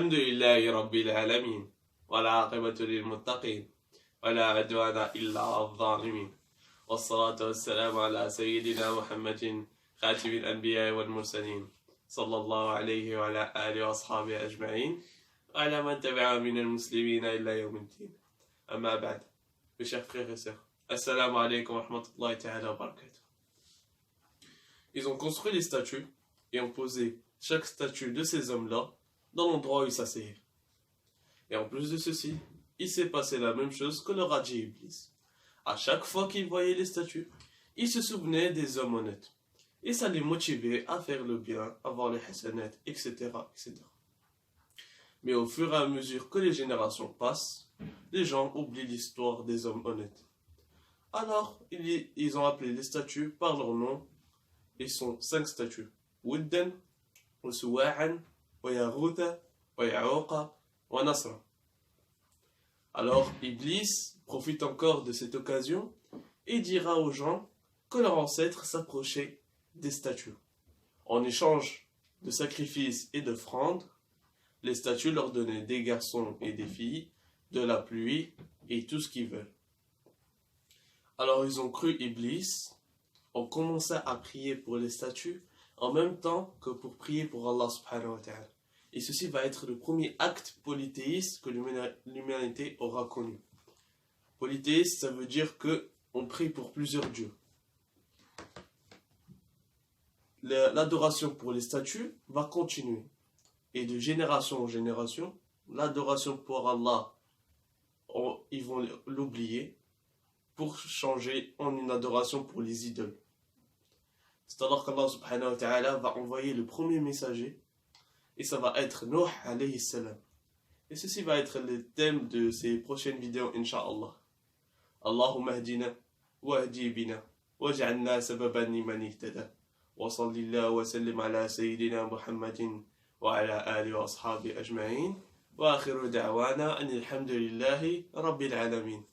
الحمد لله رب العالمين والعاقبة للمتقين ولا عدوان إلا على الظالمين والصلاة والسلام على سيدنا محمد خاتم الأنبياء والمرسلين صلى الله عليه وعلى آله وأصحابه أجمعين وعلى من تبعهم من المسلمين إلى يوم الدين. أما بعد, mes chers frères et sœurs, Assalamu alaikum wa rahmatullahi ta'ala wa barakatuh. Ils ont construit les statues et ont posé chaque statue de ces hommes-là dans l'endroit où ils s'asseyaient. Et en plus de ceci, il s'est passé la même chose que le Raji Iblis. À chaque fois qu'ils voyaient les statues, ils se souvenaient des hommes honnêtes. Et ça les motivait à faire le bien, à voir les hasanat, etc., etc. Mais au fur et à mesure que les générations passent, les gens oublient l'histoire des hommes honnêtes. Alors, ils ont appelé les statues par leur nom. Ils sont 5 statues. Wuddan, Suwa'an, Yaghutha, Ya'uqa, Nasra. Alors, Iblis profite encore de cette occasion et dira aux gens que leurs ancêtres s'approchaient des statues. En échange de sacrifices et d'offrandes, les statues leur donnaient des garçons et des filles, de la pluie et tout ce qu'ils veulent. Alors ils ont cru Iblis, ont commencé à prier pour les statues en même temps que pour prier pour Allah subhanahu wa ta'ala. Et ceci va être le premier acte polythéiste que l'humanité aura connu. Polythéiste, ça veut dire que on prie pour plusieurs dieux. L'adoration pour les statues va continuer. Et de génération en génération, l'adoration pour Allah, ils vont l'oublier pour changer en une adoration pour les idoles. C'est alors qu'Allah subhanahu wa ta'ala va envoyer le premier messager et ça va être Nuh alayhi salam. Et ceci va être le thème de ces prochaines vidéos, insha'Allah. Allahumma hdina wa hdi bina waj'alna sababan liman ihtada wa sallallahu wa sallim ala sayyidina Muhammadin wa ala alihi wa ashabihi ajma'in wa akhiru da'wana anil hamdulillahi rabbil alamin.